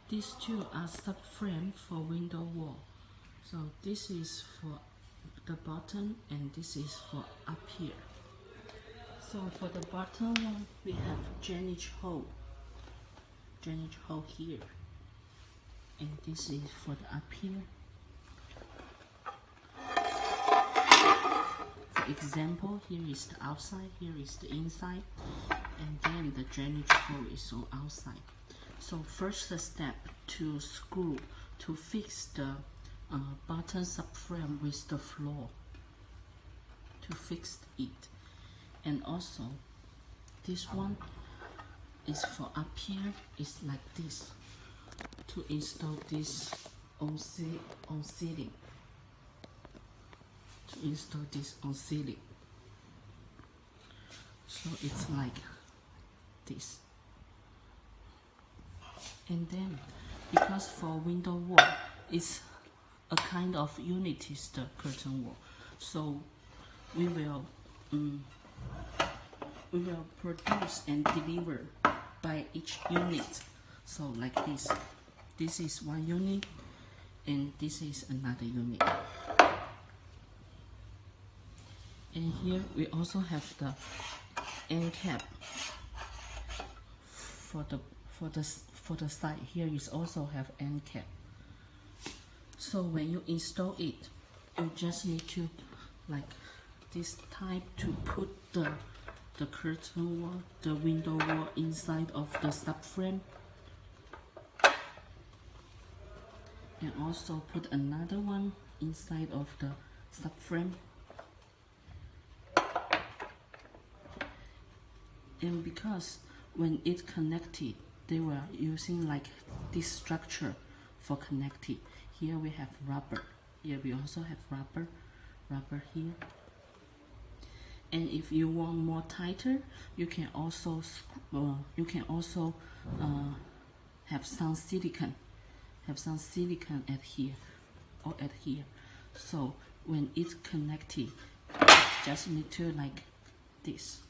These two are subframe for window wall. So this is for the bottom and this is for up here. So for the bottom one, we have drainage hole here, and this is for the up here. For example, here is the outside, here is the inside, and then the drainage hole is on outside. So first step to fix the bottom subframe with the floor, to fix it. And also this one is for up here, is like this, to install this on ceiling, to install this on ceiling. So it's like this. And then because for window wall it's a kind of unit is the curtain wall, so we will produce and deliver by each unit. So like this. This is one unit and this is another unit. And here we also have the end cap for the side. Here is also have end cap. So when you install it, you just need to like this type to put the curtain wall, the window wall inside of the subframe, and also put another one inside of the subframe. And because when it connected, they were using like this structure for connecting. Here we have rubber. Here we also have rubber here. And if you want more tighter, you can also have some silicone, at here or at here. So when it's connected, just need to like this.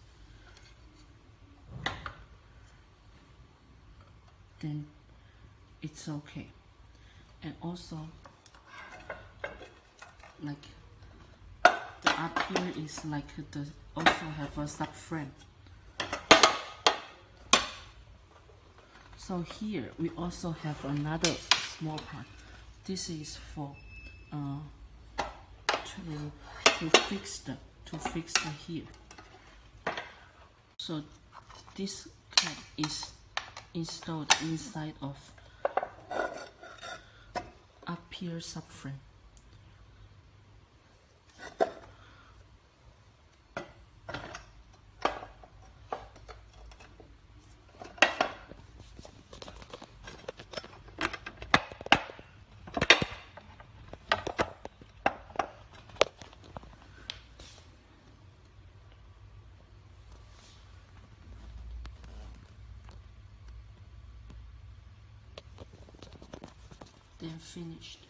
Then it's okay. And also like the up here is like the also have a subframe. So here we also have another small part. This is for to fix the here. So this cap is installed inside of up here subframe. Then finished.